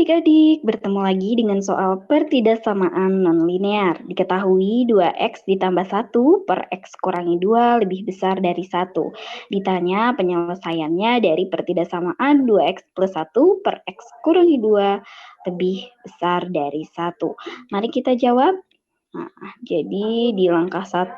adik-adik, bertemu lagi dengan soal pertidaksamaan nonlinear. Diketahui 2x ditambah 1 per x kurangi 2 lebih besar dari 1. Ditanya penyelesaiannya dari pertidaksamaan 2x plus 1 per x kurangi 2 lebih besar dari 1. Mari kita jawab. Nah, jadi di langkah 1,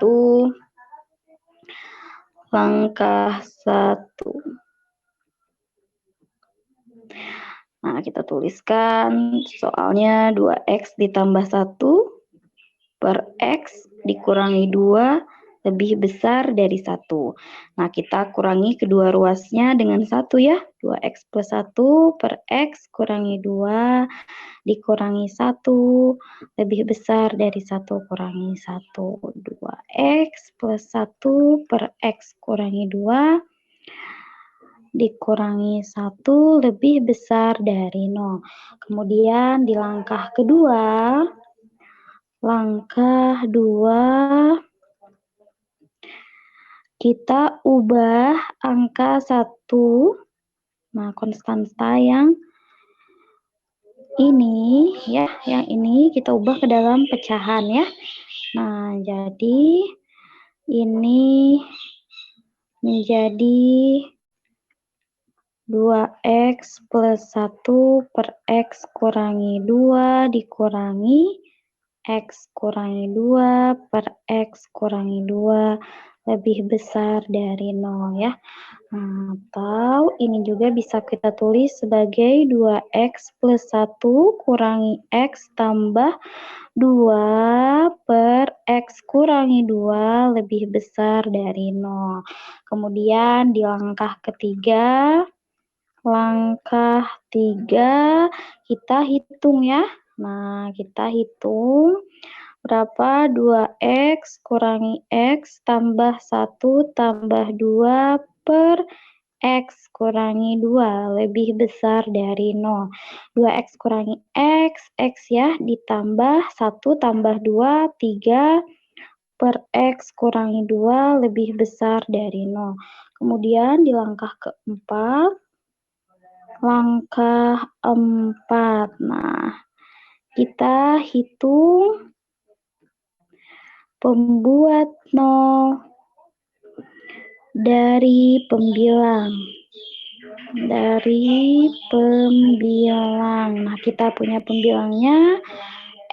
nah, kita tuliskan soalnya 2x ditambah 1 per x dikurangi 2 lebih besar dari 1. Nah, kita kurangi kedua ruasnya dengan 1 ya. 2x plus 1 per x kurangi 2 dikurangi 1 lebih besar dari 1 kurangi 1. 2x plus 1 per x kurangi 2 dikurangi 1 lebih besar dari 0. Kemudian di langkah kedua, kita ubah angka 1, nah konstanta yang ini ya, yang ini kita ubah ke dalam pecahan ya. Nah, jadi ini menjadi 2x plus 1 per x kurangi 2 dikurangi x kurangi 2 per x kurangi 2 lebih besar dari 0 ya. Nah, atau ini juga bisa kita tulis sebagai 2x plus 1 kurangi x tambah 2 per x kurangi 2 lebih besar dari 0. Kemudian di langkah 3 kita hitung ya. Nah, kita hitung berapa 2x kurangi x tambah 1 tambah 2 per x kurangi 2 lebih besar dari 0. 2x kurangi x ya, ditambah 1 tambah 2, 3 per x kurangi 2 lebih besar dari 0. Kemudian di langkah keempat, nah kita hitung pembuat 0 dari pembilang. Nah, kita punya pembilangnya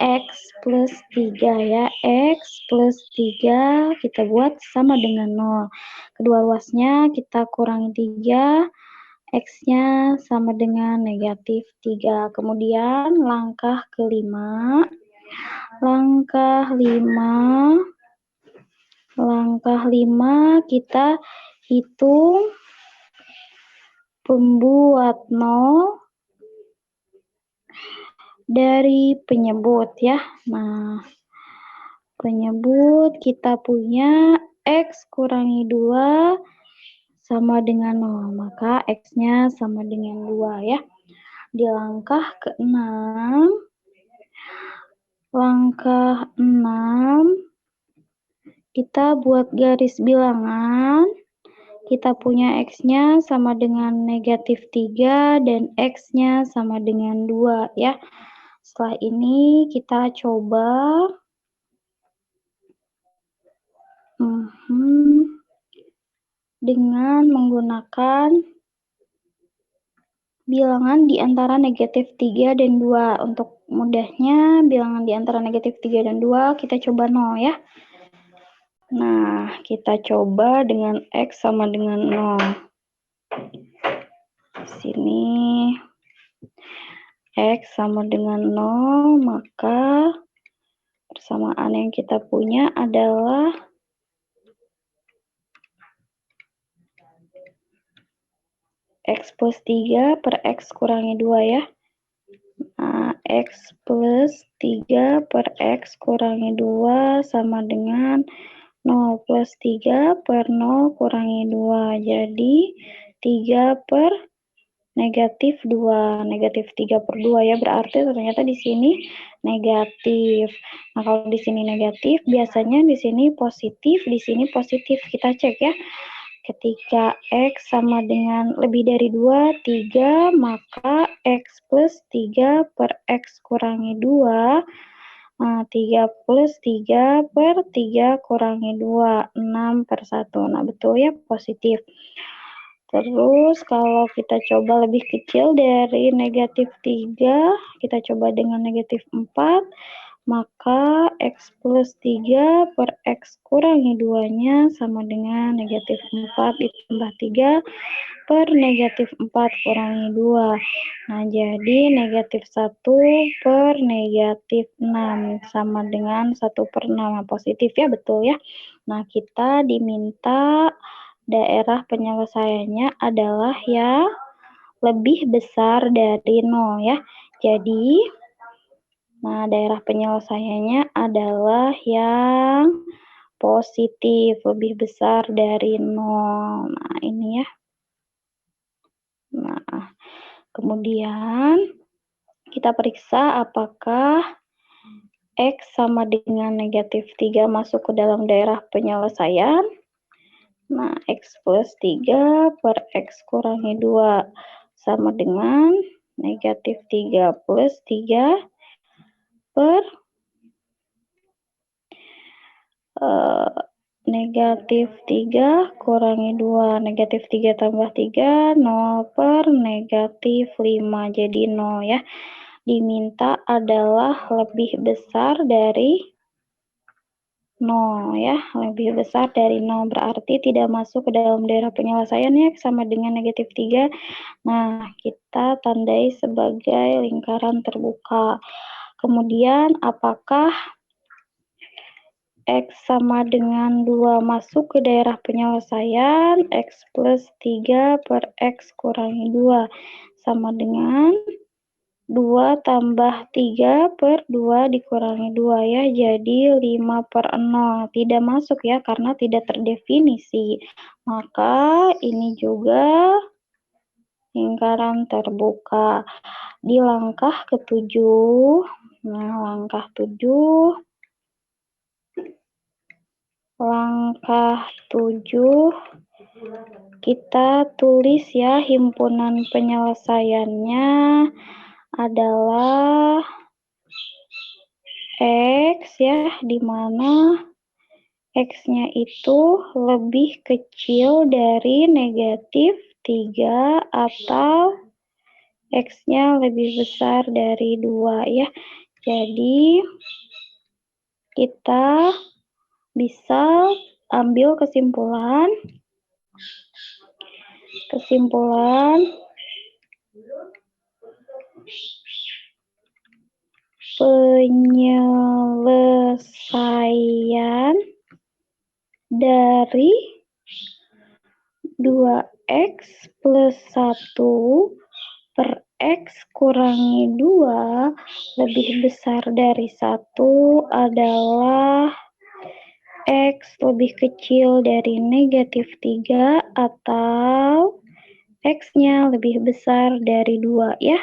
x plus 3 ya. X plus 3 kita buat sama dengan 0. Kedua ruasnya kita kurangi 3. X-nya sama dengan negatif 3. Kemudian langkah kelima. Langkah 5 kita hitung pembuat 0 dari penyebut ya. Nah, penyebut kita punya x kurangi 2 sama dengan 0, maka x-nya sama dengan 2 ya. Di langkah ke-6, kita buat garis bilangan. Kita punya x-nya sama dengan negatif 3 dan x-nya sama dengan 2 ya. Setelah ini kita coba dengan menggunakan bilangan di antara negatif 3 dan 2. Untuk mudahnya, bilangan di antara negatif 3 dan 2 kita coba 0 ya. Nah, kita coba dengan x sama dengan 0. Di sini x sama dengan 0, maka persamaan yang kita punya adalah x plus 3 per x kurangi 2 ya. Nah, x plus 3 per x kurangi 2 sama dengan 0 plus 3 per 0 kurangi 2. Jadi 3 per negatif 2. Negatif 3 per 2 ya, berarti ternyata di sini negatif. Nah, kalau di sini negatif, biasanya di sini positif, di sini positif. Kita cek ya. Ketika X sama dengan lebih dari 2, 3, maka X plus 3 per X kurangi 2. 3 plus 3 per 3 kurangi 2, 6 per 1. Nah, betul ya, positif. Terus kalau kita coba lebih kecil dari negatif 3, kita coba dengan negatif 4. Maka X plus 3 per X kurangi 2-nya sama dengan negatif 4 ditambah 3 per negatif 4 kurangi 2. Nah, jadi negatif 1 per negatif 6 sama dengan 1 per 6. Nah, positif ya, betul ya. Nah, kita diminta daerah penyelesaiannya adalah yang lebih besar dari 0 ya. Jadi, nah, daerah penyelesaiannya adalah yang positif, lebih besar dari 0. Nah, ini ya. Nah, kemudian kita periksa apakah X sama dengan negatif 3 masuk ke dalam daerah penyelesaian. Nah, X plus 3 per X kurangi 2 sama dengan negatif 3 plus 3 per negatif 3 kurangi 2. Negatif 3 tambah 3, 0 per negatif 5. Jadi 0 ya. Diminta adalah lebih besar dari 0 ya. Lebih besar dari 0 berarti tidak masuk ke dalam daerah penyelesaian ya, sama dengan negatif 3. Nah, kita tandai sebagai lingkaran terbuka. Kemudian apakah X sama dengan 2 masuk ke daerah penyelesaian? X plus 3 per X kurangi 2 sama dengan 2 tambah 3 per 2 dikurangi 2 ya, jadi 5 per 0. Tidak masuk ya, karena tidak terdefinisi. Maka ini juga lingkaran terbuka. Di langkah ketujuh, langkah 7 kita tulis ya himpunan penyelesaiannya adalah X ya, di mana X-nya itu lebih kecil dari negatif 3 atau X-nya lebih besar dari 2 ya. Jadi kita bisa ambil kesimpulan penyelesaian dari 2X plus 1 per X kurangi 2 lebih besar dari 1 adalah X lebih kecil dari negatif 3 atau X-nya lebih besar dari 2 ya.